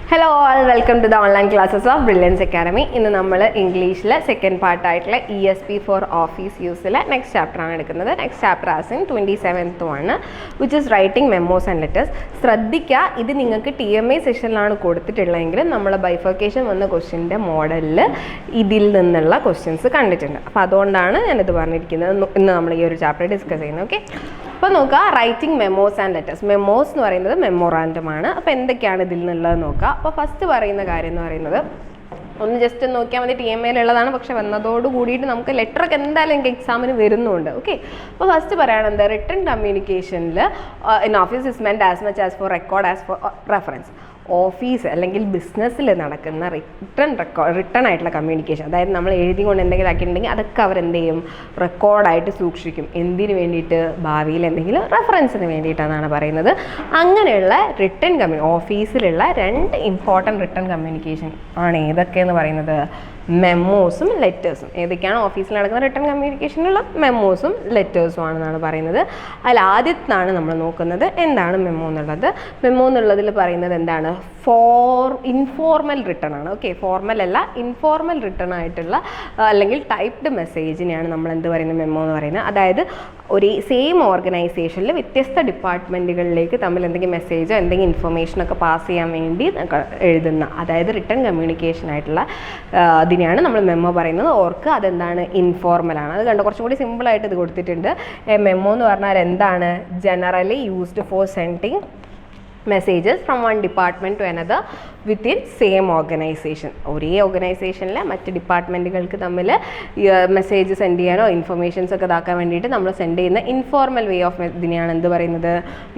Hello all, welcome to the online classes of Brilliance Academy. ഇന്ന് നമ്മൾ ഇംഗ്ലീഷിലെ സെക്കൻഡ് പാർട്ടായിട്ടുള്ള ESP for office യൂസിലെ നെക്സ്റ്റ് ചാപ്റ്റർ ആണ് എടുക്കുന്നത്. Next chapter as in 27th ആണ്, which is writing memos and letters. ശ്രദ്ധിക്കുക, ഇത് നിങ്ങൾക്ക് TMA സെഷനിലാണ് കൊടുത്തിട്ടുള്ളതെങ്കിൽ നമ്മൾ ബൈഫർക്കേഷൻ വന്ന ക്വസ്റ്റ്യൻ്റെ മോഡലിൽ ഇതിൽ നിന്നുള്ള ക്വസ്റ്റ്യൻസ് കണ്ടിട്ടുണ്ട്. അപ്പോൾ അതുകൊണ്ടാണ് ഞാനിത് പറഞ്ഞിരിക്കുന്നത്. ഇന്ന് നമ്മൾ ഈ ഒരു ചാപ്റ്റർ ഡിസ്കസ് ചെയ്യുന്നത്. ഓക്കെ, അപ്പോൾ നോക്കുക, writing memos and letters. Memos എന്ന് പറയുന്നത് മെമ്മോറാൻഡമാണ്. അപ്പോൾ എന്തൊക്കെയാണ് ഇതിൽ നിന്നുള്ളത് നോക്കുക. അപ്പോൾ ഫസ്റ്റ് പറയുന്ന കാര്യം എന്ന് പറയുന്നത്, ഒന്ന് ജസ്റ്റ് നോക്കിയാൽ മതി, TMA ഉള്ളതാണ്. പക്ഷെ വന്നതോട് കൂടിയിട്ട് നമുക്ക് ലെറ്ററൊക്കെ എന്തായാലും എനിക്ക് എക്സാമിന് വരുന്നുണ്ട്. ഓക്കെ, അപ്പോൾ ഫസ്റ്റ് പറയുകയാണ് എന്താ, റിട്ടൺ കമ്മ്യൂണിക്കേഷനിൽ in office is meant as much as for record as for reference. Office അല്ലെങ്കിൽ ബിസിനസ്സിൽ നടക്കുന്ന റിട്ടേൺ ആയിട്ടുള്ള കമ്മ്യൂണിക്കേഷൻ, അതായത് നമ്മൾ എഴുതിക്കൊണ്ട് എന്തെങ്കിലും ആക്കിയിട്ടുണ്ടെങ്കിൽ അതൊക്കെ അവരെന്ത് ചെയ്യും, റെക്കോർഡായിട്ട് സൂക്ഷിക്കും. എന്തിനു വേണ്ടിയിട്ട്? ഭാവിയിൽ എന്തെങ്കിലും റെഫറൻസിന് വേണ്ടിയിട്ടാണ് പറയുന്നത്. അങ്ങനെയുള്ള ഓഫീസിലുള്ള രണ്ട് ഇമ്പോർട്ടൻറ്റ് റിട്ടേൺ കമ്മ്യൂണിക്കേഷൻ ആണ് ഏതൊക്കെയെന്ന് പറയുന്നത്, മെമ്മോസും ലെറ്റേഴ്സും. ഏതൊക്കെയാണ് ഓഫീസിൽ നടക്കുന്ന റിട്ടേൺ കമ്മ്യൂണിക്കേഷനുള്ള മെമ്മോസും ലെറ്റേഴ്സും ആണെന്നാണ് പറയുന്നത്. അതിൽ ആദ്യത്താണ് നമ്മൾ നോക്കുന്നത് എന്താണ് മെമ്മോ എന്നുള്ളത്. മെമ്മോ എന്നുള്ളതിൽ പറയുന്നത് എന്താണ്, ഇൻഫോർമൽ റിട്ടേൺ ആണ്. ഓക്കെ, ഫോർമൽ അല്ല, ഇൻഫോർമൽ റിട്ടേൺ ആയിട്ടുള്ള അല്ലെങ്കിൽ ടൈപ്ഡ് മെസ്സേജിനെയാണ് നമ്മൾ എന്ത് പറയുന്നത്, മെമ്മോ എന്ന് പറയുന്നത്. അതായത് ഒരു സെയിം ഓർഗനൈസേഷനിൽ വ്യത്യസ്ത ഡിപ്പാർട്ട്മെൻറ്റുകളിലേക്ക് തമ്മിൽ എന്തെങ്കിലും മെസ്സേജോ എന്തെങ്കിലും ഇൻഫർമേഷനൊക്കെ പാസ് ചെയ്യാൻ വേണ്ടി എഴുതുന്ന, അതായത് റിട്ടേൺ കമ്മ്യൂണിക്കേഷൻ ആയിട്ടുള്ള അതിനെയാണ് നമ്മൾ മെമ്മോ പറയുന്നത്. ഓർക്ക് അതെന്താണ്, ഇൻഫോർമലാണ്. അത് കണ്ടോ, കുറച്ചും കൂടി സിമ്പിളായിട്ട് ഇത് കൊടുത്തിട്ടുണ്ട്. മെമ്മോ എന്ന് പറഞ്ഞാൽ എന്താണ്, generally used for sending messages from one department to another within same organisation. ഒരേ ഓർഗനൈസേഷനിലെ മറ്റ് ഡിപ്പാർട്ട്മെൻറ്റുകൾക്ക് തമ്മിൽ മെസ്സേജ് സെൻഡ് ചെയ്യാനോ ഇൻഫർമേഷൻസ് ഒക്കെ ഇതാക്കാൻ വേണ്ടിയിട്ട് നമ്മൾ സെൻഡ് ചെയ്യുന്ന ഇൻഫോർമൽ വേ ഓഫ് ഇതിനെയാണ് എന്ത് പറയുന്നത്,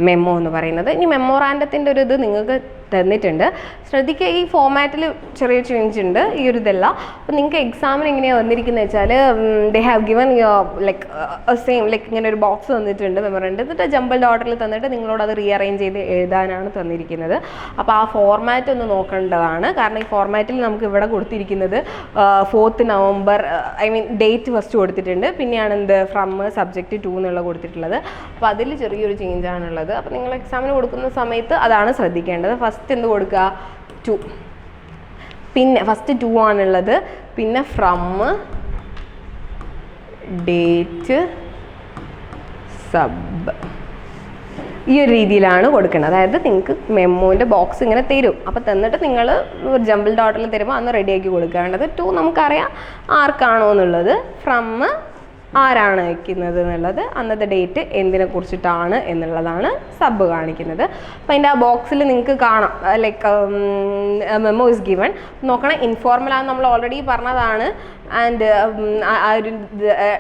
മെമ്മോ എന്ന് പറയുന്നത്. ഇനി മെമ്മോറാൻഡത്തിൻ്റെ ഒരു ഇത് നിങ്ങൾക്ക് തന്നിട്ടുണ്ട്. ശ്രദ്ധിക്കുക, ഈ ഫോമാറ്റിൽ ചെറിയ ചേഞ്ച് ഉണ്ട്, ഈ ഒരു ഇതല്ല. അപ്പോൾ നിങ്ങൾക്ക് എക്സാമിന് എങ്ങനെയാണ് വന്നിരിക്കുന്നത് വെച്ചാൽ, they have given like same like ഇങ്ങനെ ഒരു ബോക്സ് തന്നിട്ടുണ്ട് മെമ്മോറാൻഡം, എന്നിട്ട് ജംബിൾഡ് ഓർഡറിൽ തന്നിട്ട് നിങ്ങളോട് അത് റീഅറേഞ്ച് ചെയ്ത് എഴുതാനാണ് തന്നിരിക്കുന്നത്. അപ്പോൾ ആ ഫോർമാറ്റ് ഒന്ന് നോക്കേണ്ടതാണ്. കാരണം ഈ ഫോർമാറ്റിൽ നമുക്ക് ഇവിടെ കൊടുത്തിരിക്കുന്നത് 4th November, ഡേറ്റ് ഫസ്റ്റ് കൊടുത്തിട്ടുണ്ട്. പിന്നെയാണ് എന്ത്, ഫ്രം സബ്ജക്റ്റ് ടു എന്നുള്ള കൊടുത്തിട്ടുള്ളത്. അപ്പോൾ അതിൽ ചെറിയൊരു ചേഞ്ച് ആണുള്ളത്. അപ്പോൾ നിങ്ങൾ എക്സാമിന് കൊടുക്കുന്ന സമയത്ത് അതാണ് ശ്രദ്ധിക്കേണ്ടത്. ഫസ്റ്റ് എന്ത് കൊടുക്കുക, 2, പിന്നെ ഫസ്റ്റ് 2 ആണുള്ളത്. പിന്നെ ഫ്രം, ഡേറ്റ്, സബ്, ഈ ഒരു രീതിയിലാണ് കൊടുക്കുന്നത്. അതായത് നിങ്ങൾക്ക് മെമ്മോൻ്റെ ബോക്സ് ഇങ്ങനെ തരും. അപ്പോൾ തന്നിട്ട് നിങ്ങൾ ജംബിൾഡ് ഓർഡറിൽ തരുമ്പോൾ അന്ന് റെഡിയാക്കി കൊടുക്കേണ്ടത്. 2 നമുക്കറിയാം ആർക്കാണോ എന്നുള്ളത്, ഫ്രം ആരാണ് വയ്ക്കുന്നത് എന്നുള്ളത്, അന്നത്തെ ഡേറ്റ് എന്തിനെ കുറിച്ചിട്ടാണ് എന്നുള്ളതാണ് സബ് കാണിക്കുന്നത്. അപ്പോൾ അതിൻ്റെ ആ ബോക്സിൽ നിങ്ങൾക്ക് കാണാം ലൈക്ക് മെമ്മോ ഇസ് ഗിവൺ. നോക്കണം, ഇൻഫോർമലാണ് നമ്മൾ ഓൾറെഡി പറഞ്ഞതാണ്. ആൻഡ് ആ ഒരു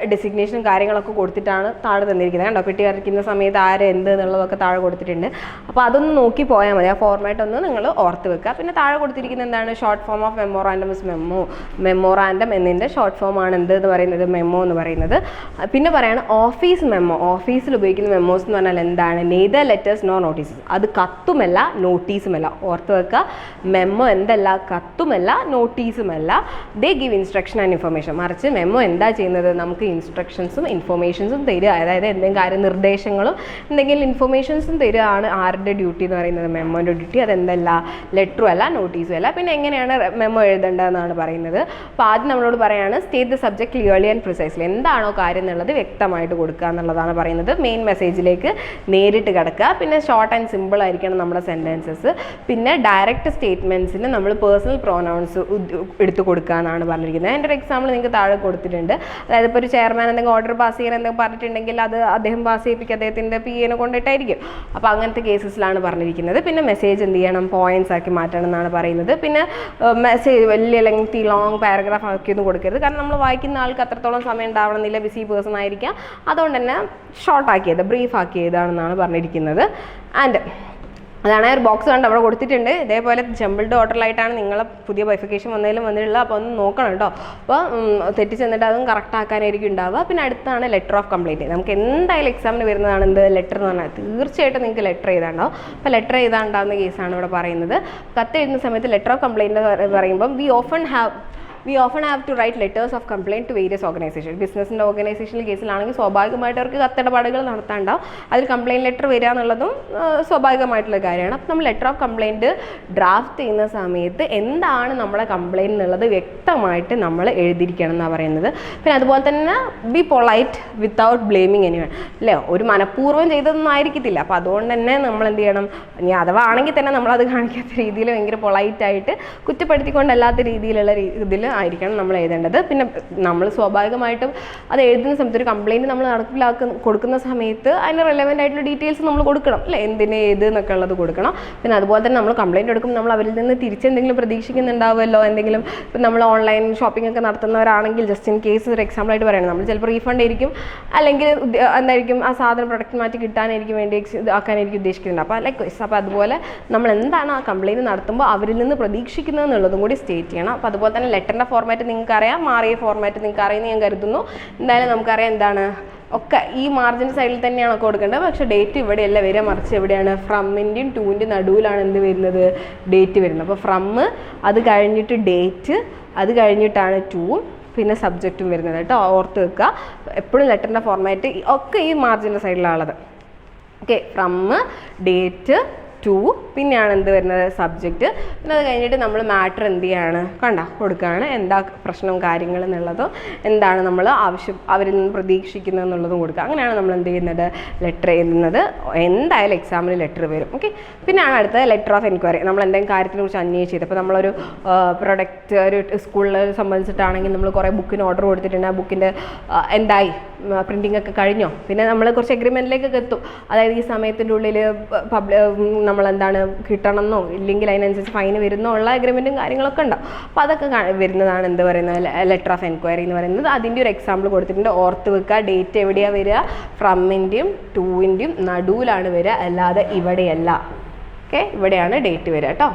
ഡെസിഗ്നേഷനും കാര്യങ്ങളൊക്കെ കൊടുത്തിട്ടാണ് താഴെ തന്നിരിക്കുന്നത്. കണ്ടോ, പെട്ടി വരയ്ക്കുന്ന സമയത്ത് ആര് എന്ത് എന്നുള്ളതൊക്കെ താഴെ കൊടുത്തിട്ടുണ്ട്. അപ്പോൾ അതൊന്ന് നോക്കി പോയാൽ മതി. ആ ഫോർമാറ്റ് ഒന്ന് നിങ്ങൾ ഓർത്ത് വെക്കുക. പിന്നെ താഴെ കൊടുത്തിരിക്കുന്നത് എന്താണ്, short form of memorandum is memo. Memorandum എന്നതിൻ്റെ ഷോർട്ട് ഫോം ആണ് എന്ത് എന്ന് പറയുന്നത്, മെമ്മോ എന്ന് പറയുന്നത്. പിന്നെ പറയാണ് ഓഫീസ് മെമ്മോ. ഓഫീസിൽ ഉപയോഗിക്കുന്ന മെമ്മോസ് എന്ന് പറഞ്ഞാൽ എന്താണ്, നെയ്തർ ലെറ്റേഴ്സ് നോ നോട്ടീസസ്. അത് കത്തുമല്ല നോട്ടീസുമല്ല. ഓർത്ത് വെക്കുക, മെമ്മോ എന്തല്ല, കത്തുമല്ല നോട്ടീസുമല്ല. They give instruction and information. മറിച്ച് മെമ്മോ എന്താ ചെയ്യുന്നത്, നമുക്ക് ഇൻസ്ട്രക്ഷൻസും ഇൻഫർമേഷൻസും തരിക. അതായത് എന്തെങ്കിലും കാര്യം നിർദ്ദേശങ്ങളും എന്തെങ്കിലും ഇൻഫർമേഷൻസും തരികയാണ് ആരുടെ ഡ്യൂട്ടി എന്ന് പറയുന്നത്, മെമ്മോൻ്റെ ഡ്യൂട്ടി. അതെന്തല്ല, ലെറ്ററും അല്ല നോട്ടീസും അല്ല. പിന്നെ എങ്ങനെയാണ് മെമ്മോ എഴുതേണ്ടതെന്നാണ് പറയുന്നത്. അപ്പോൾ ആദ്യം നമ്മളോട് പറയാണ്, state the subject clearly and precisely. എന്താണോ കാര്യം എന്നുള്ളത് വ്യക്തമായിട്ട് കൊടുക്കുക എന്നുള്ളതാണ് പറയുന്നത്. മെയിൻ മെസ്സേജിലേക്ക് നേരിട്ട് കിടക്കുക. പിന്നെ ഷോർട്ട് ആൻഡ് സിമ്പിൾ ആയിരിക്കണം നമ്മുടെ സെൻറ്റൻസസ്. പിന്നെ ഡയറക്റ്റ് സ്റ്റേറ്റ്മെൻറ്റ്സിന് നമ്മൾ പേഴ്സണൽ പ്രൊനൗൺസ് എടുത്ത് കൊടുക്കുക എന്നാണ് പറഞ്ഞിരിക്കുന്നത്. എൻ്റെ ഒരു എക്സാമ്പിൾ നിങ്ങൾക്ക് താഴെ കൊടുത്തിട്ടുണ്ട്. അതായത് ഇപ്പോൾ ഒരു ചെയർമാൻ എന്തെങ്കിലും ഓർഡർ പാസ് ചെയ്യാൻ എന്തെങ്കിലും പറഞ്ഞിട്ടുണ്ടെങ്കിൽ അത് അദ്ദേഹം പാസ് ചെയ്യിപ്പിക്കുക അദ്ദേഹത്തിൻ്റെ PA കൊണ്ടിട്ടായിരിക്കും. അപ്പോൾ അങ്ങനത്തെ കേസസിലാണ് പറഞ്ഞിരിക്കുന്നത്. പിന്നെ മെസ്സേജ് എന്ത് ചെയ്യണം, പോയിന്റ്സ് ആക്കി മാറ്റണം എന്നാണ് പറയുന്നത്. പിന്നെ മെസ്സേജ് വലിയ ലെങ്തി ലോങ് പാരഗ്രാഫ് ആക്കിയൊന്നും കൊടുക്കരുത്. കാരണം നമ്മൾ വായിക്കുന്ന ആൾക്ക് അത്രത്തോളം സമയം ഉണ്ടാവണമെന്നില്ല, ബിസി പേഴ്സൺ ആയിരിക്കാം. അതുകൊണ്ട് തന്നെ ഷോർട്ട് ആക്കിയത്, ബ്രീഫ് ആക്കിയതാണെന്നാണ് പറഞ്ഞിരിക്കുന്നത്. ആൻഡ് അതാണ് ഒരു ബോക്സ് കണ്ട് അവിടെ കൊടുത്തിട്ടുണ്ട്. ഇതേപോലെ ജംബിൾഡ് ഓർഡറിലായിട്ടാണ് നിങ്ങളെ പുതിയ ബൈഫിക്കേഷൻ വന്നതിലുള്ളത്. അപ്പോൾ ഒന്ന് നോക്കണം കേട്ടോ. അപ്പോൾ തെറ്റിച്ചെന്നിട്ട് അതും കറക്റ്റ് ആക്കാനായിരിക്കും ഉണ്ടാവുക. പിന്നെ അടുത്താണ് ലെറ്റർ ഓഫ് കംപ്ലയിൻറ്റ്. നമുക്ക് എന്തായാലും എക്സാമിന് വരുന്നതാണ് എന്ത്, ലെറ്റർ എന്ന് പറഞ്ഞാൽ തീർച്ചയായിട്ടും നിങ്ങൾക്ക് ലെറ്റർ എഴുതാണ്ടാവും. അപ്പോൾ ലെറ്റർ എഴുതാണ്ടാവുന്ന കേസാണ് ഇവിടെ പറയുന്നത്. കത്ത് എഴുതുന്ന സമയത്ത് ലെറ്റർ ഓഫ് കംപ്ലയിൻറ്റ് പറയുമ്പം we often have we often have to write letters of complaint to various organisation. ബിസിനസ്സിൻ്റെ ഓർഗനൈസേഷണൽ കേസിലാണെങ്കിൽ സ്വാഭാവികമായിട്ട് അവർക്ക് കത്തിടപാടുകൾ നടത്താണ്ടാവും. അതിൽ കംപ്ലയിൻറ്റ് ലെറ്റർ വരിക എന്നുള്ളതും സ്വാഭാവികമായിട്ടുള്ള കാര്യമാണ്. അപ്പോൾ നമ്മൾ ലെറ്റർ ഓഫ് കംപ്ലയിൻറ്റ് ഡ്രാഫ്റ്റ് ചെയ്യുന്ന സമയത്ത് എന്താണ് നമ്മുടെ കംപ്ലയിൻറ്റ് എന്നുള്ളത് വ്യക്തമായിട്ട് നമ്മൾ എഴുതിയിരിക്കണം എന്നാണ് പറയുന്നത്. പിന്നെ അതുപോലെ തന്നെ B polite without blaming anyone, അല്ലേ? ഒരു മനഃപൂർവ്വം ചെയ്തതൊന്നും ആയിരിക്കത്തില്ല. അപ്പോൾ അതുകൊണ്ട് തന്നെ നമ്മൾ എന്ത് ചെയ്യണം, ഇനി അഥവാ ആണെങ്കിൽ തന്നെ നമ്മളത് കാണിക്കാത്ത രീതിയിൽ ഭയങ്കര പൊളൈറ്റായിട്ട് കുറ്റപ്പെടുത്തിക്കൊണ്ടല്ലാത്ത രീതിയിലുള്ള ഇതിൽ ആയിരിക്കണം നമ്മൾ എഴുതേണ്ടത്. പിന്നെ നമ്മൾ സ്വാഭാവികമായിട്ടും അത് എഴുതുന്ന സമയത്ത് ഒരു കംപ്ലയിൻറ്റ് നമ്മൾ കൊടുക്കുന്ന സമയത്ത് അതിന് റെലവൻ്റ് ആയിട്ടുള്ള ഡീറ്റെയിൽസ് നമ്മൾ കൊടുക്കണം, അല്ലേ? എന്തിന് ഏത് എന്നൊക്കെ ഉള്ളത് കൊടുക്കണം. പിന്നെ അതുപോലെ തന്നെ നമ്മൾ കംപ്ലയിൻറ്റ് എടുക്കുമ്പോൾ നമ്മൾ അവരിൽ നിന്ന് തിരിച്ചെന്തെങ്കിലും പ്രതീക്ഷിക്കുന്നുണ്ടാവുമല്ലോ. എന്തെങ്കിലും ഇപ്പം നമ്മൾ ഓൺലൈൻ ഷോപ്പിംഗ് ഒക്കെ നടത്തുന്നവരാണെങ്കിൽ ജസ്റ്റ് ഇൻ കേസ് ഒരു എക്സാമ്പിളായിട്ട് പറയണം, നമ്മൾ ചിലപ്പോൾ റീഫണ്ട് ആയിരിക്കും, അല്ലെങ്കിൽ എന്തായിരിക്കും ആ സാധനം പ്രൊഡക്റ്റ് മാറ്റി കിട്ടാനായിരിക്കും വേണ്ടി ആക്കാനായിരിക്കും ഉദ്ദേശിക്കുന്നുണ്ട്. അപ്പോൾ ലൈക്ക് അപ്പോൾ അതുപോലെ നമ്മൾ എന്താണ് ആ കംപ്ലയിൻറ്റ് നടത്തുമ്പോൾ അവരിൽ നിന്ന് പ്രതീക്ഷിക്കുന്നത് എന്നുള്ളതും കൂടി സ്റ്റേറ്റ് ചെയ്യണം. അപ്പോൾ അതുപോലെ തന്നെ ലെറ്ററിൻ്റെ ഫോർമാറ്റ് നിങ്ങൾക്ക് അറിയാം, മാറിയ ഫോർമാറ്റ് നിങ്ങൾക്ക് അറിയുമെന്ന് ഞാൻ കരുതുന്നു. എന്തായാലും നമുക്കറിയാം എന്താണ് ഒക്കെ ഈ മാർജിൻ സൈഡിൽ തന്നെയാണ് കൊടുക്കേണ്ടത്. പക്ഷേ ഡേറ്റ് ഇവിടെയല്ല വരിക, മറിച്ച് എവിടെയാണ് ഫ്രമ്മിൻ്റെയും ടൂവിൻ്റെയും നടുവിലാണ് എന്ത് വരുന്നത്, ഡേറ്റ് വരുന്നത്. അപ്പോൾ ഫ്രം, അത് കഴിഞ്ഞിട്ട് ഡേറ്റ്, അത് കഴിഞ്ഞിട്ടാണ് ടൂവും പിന്നെ സബ്ജക്റ്റും വരുന്നത് കേട്ടോ. ഓർത്ത് വെക്കുക എപ്പോഴും ലെറ്ററിൻ്റെ ഫോർമാറ്റ് ഒക്കെ ഈ മാർജിൻ്റെ സൈഡിലാണുള്ളത്. ഓക്കെ, ഫ്രം, ഡേറ്റ്, ടു, പിന്നെയാണ് എന്ത് വരുന്നത്, സബ്ജക്റ്റ്. പിന്നെ അത് കഴിഞ്ഞിട്ട് നമ്മൾ മാറ്റർ എന്ത് ചെയ്യാണ് കൊടുക്കുകയാണ്, എന്താ പ്രശ്നവും കാര്യങ്ങൾ എന്നുള്ളതും എന്താണ് നമ്മൾ അവരിൽ നിന്ന് പ്രതീക്ഷിക്കുന്നത് എന്നുള്ളതും കൊടുക്കുക. അങ്ങനെയാണ് നമ്മൾ എന്ത് ചെയ്യുന്നത്, ലെറ്റർ എഴുതുന്നത്. എന്തായാലും എക്സാമിന് ലെറ്റർ വരും. ഓക്കെ, പിന്നെയാണ് അടുത്തത് ലെറ്റർ ഓഫ് എൻക്വയറി. നമ്മൾ എന്തെങ്കിലും കാര്യത്തിനെ കുറിച്ച് അന്വേഷിച്ചത്, ഇപ്പോൾ നമ്മളൊരു പ്രൊഡക്റ്റ് ഒരു സ്കൂളിൽ സംബന്ധിച്ചിട്ടാണെങ്കിൽ നമ്മൾ കുറേ ബുക്കിന് ഓർഡർ കൊടുത്തിട്ടുണ്ട്, ആ ബുക്കിൻ്റെ എന്തായി, പ്രിൻറ്റിംഗ് ഒക്കെ കഴിഞ്ഞോ, പിന്നെ നമ്മൾ കുറച്ച് എഗ്രിമെൻറ്റിലേക്കൊക്കെ എത്തും. അതായത് ഈ സമയത്തിൻ്റെ ഉള്ളിൽ നമ്മളെന്താണ് കിട്ടണമെന്നോ ഇല്ലെങ്കിൽ അതിനനുസരിച്ച് ഫൈൻ വരുന്നോ ഉള്ള എഗ്രിമെൻറ്റും കാര്യങ്ങളൊക്കെ ഉണ്ടാവും. അപ്പോൾ അതൊക്കെ വരുന്നതാണ് എന്ത് പറയുന്നത്, ലെറ്റർ ഓഫ് എൻക്വയറി എന്ന് പറയുന്നത്. അതിൻ്റെ ഒരു എക്സാമ്പിൾ കൊടുത്തിട്ടുണ്ട്, ഓർത്ത് വെക്കുക. ഡേറ്റ് എവിടെയാണ് വരിക, ഫ്രമ്മിൻ്റെയും ടൂവിൻ്റെയും നടുവിലാണ് വരിക, അല്ലാതെ ഇവിടെയല്ല. ഓക്കെ, ഇവിടെയാണ് ഡേറ്റ് വരിക കേട്ടോ.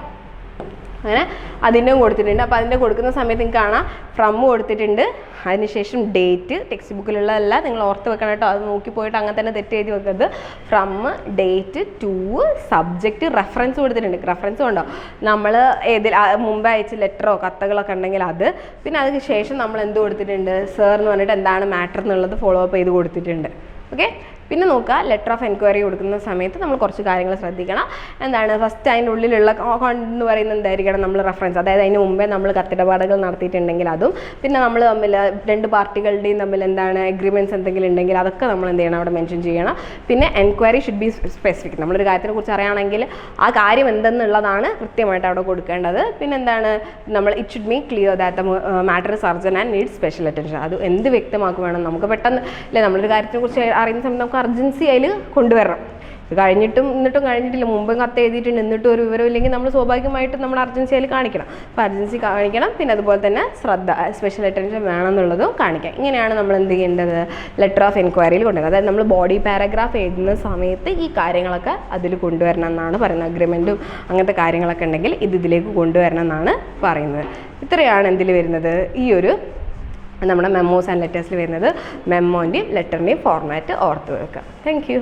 അങ്ങനെ അതിൻ്റെയും കൊടുത്തിട്ടുണ്ട്. അപ്പോൾ അതിൻ്റെ കൊടുക്കുന്ന സമയത്ത് നിങ്ങൾക്ക് കാണാം ഫ്രം കൊടുത്തിട്ടുണ്ട്, അതിനുശേഷം ഡേറ്റ്, ടെക്സ്റ്റ് ബുക്കിലുള്ളതല്ല, നിങ്ങൾ ഓർത്ത് വെക്കണം കേട്ടോ. അത് നോക്കി പോയിട്ട് അങ്ങനെ തന്നെ തെറ്റ് എഴുതി വെക്കരുത്. From, date, to, subject, reference കൊടുത്തിട്ടുണ്ട്. റെഫറൻസ് ഉണ്ടോ, നമ്മൾ ഏതിൽ മുമ്പ് അയച്ച ലെറ്ററോ കത്തുകളൊക്കെ ഉണ്ടെങ്കിൽ അത്. പിന്നെ അതിന് ശേഷം നമ്മൾ എന്ത് കൊടുത്തിട്ടുണ്ട്, സർ എന്ന് പറഞ്ഞിട്ട് എന്താണ് മാറ്റർ എന്നുള്ളത് ഫോളോ അപ്പ് ചെയ്ത് കൊടുത്തിട്ടുണ്ട്. ഓക്കെ, പിന്നെ നോക്കുക ലെറ്റർ ഓഫ് എൻക്വയറി കൊടുക്കുന്ന സമയത്ത് നമ്മൾ കുറച്ച് കാര്യങ്ങൾ ശ്രദ്ധിക്കണം. എന്താണ്, ഫസ്റ്റ് അതിൻ്റെ ഉള്ളിലുള്ള എന്ന് പറയുന്നത് എന്തായിരിക്കണം, നമ്മൾ റെഫറൻസ്, അതായത് അതിന് മുമ്പേ നമ്മൾ കത്തിടപാടുകൾ നടത്തിയിട്ടുണ്ടെങ്കിൽ അതും, പിന്നെ നമ്മൾ തമ്മിൽ രണ്ട് പാർട്ടികളുടെയും തമ്മിൽ എന്താണ് എഗ്രിമെൻറ്റ്സ് എന്തെങ്കിലും ഉണ്ടെങ്കിൽ അതൊക്കെ നമ്മൾ എന്ത് ചെയ്യണം, അവിടെ മെൻഷൻ ചെയ്യണം. പിന്നെ എൻക്വയറി ഷുഡ് ബി സ്പെസിഫിക്, നമ്മളൊരു കാര്യത്തിനെ കുറിച്ച് അറിയുകയാണെങ്കിൽ ആ കാര്യം എന്തെന്നുള്ളതാണ് കൃത്യമായിട്ട് അവിടെ കൊടുക്കേണ്ടത്. പിന്നെ എന്താണ്, നമ്മൾ it should be clear that the matter is urgent and needs special attention. അത് എന്ത് വ്യക്തമാക്കുകയാണ്, നമുക്ക് പെട്ടെന്ന് അല്ലേ നമ്മളൊരു കാര്യത്തിനെ കുറിച്ച് അറിയുന്ന സമയത്ത് നമുക്ക് അർജൻസി അതിൽ കൊണ്ടുവരണം. കഴിഞ്ഞിട്ടും കഴിഞ്ഞിട്ടില്ല, മുമ്പും കത്ത് എഴുതിയിട്ടുണ്ട്, എന്നിട്ടും ഒരു വിവരം ഇല്ലെങ്കിൽ നമ്മൾ സ്വാഭാവികമായിട്ടും നമ്മൾ അർജൻസി അതിൽ കാണിക്കണം. അപ്പോൾ അർജൻസി കാണിക്കണം. പിന്നെ അതുപോലെ തന്നെ ശ്രദ്ധ, സ്പെഷ്യൽ അറ്റൻഷൻ വേണമെന്നുള്ളതും കാണിക്കാം. ഇങ്ങനെയാണ് നമ്മൾ എന്ത് ചെയ്യേണ്ടത്, ലെറ്റർ ഓഫ് എൻക്വയറിയിൽ കൊണ്ടുവരണം. അതായത് നമ്മൾ ബോഡി പാരഗ്രാഫ് എഴുതുന്ന സമയത്ത് ഈ കാര്യങ്ങളൊക്കെ അതിൽ കൊണ്ടുവരണം എന്നാണ് പറയുന്നത്. അഗ്രിമെൻറ്റും അങ്ങനത്തെ കാര്യങ്ങളൊക്കെ ഉണ്ടെങ്കിൽ ഇതിലേക്ക് കൊണ്ടുവരണം എന്നാണ് പറയുന്നത്. ഇത്രയാണ് എന്തിൽ വരുന്നത്, ഈ ഒരു നമ്മുടെ മെമ്മോസ് ആൻഡ് ലെറ്റേഴ്സിൽ വരുന്നത്. മെമ്മോൻ്റെയും ലെറ്ററിൻ്റെയും ഫോർമാറ്റ് ഓർത്ത് വെക്കുക. Thank you.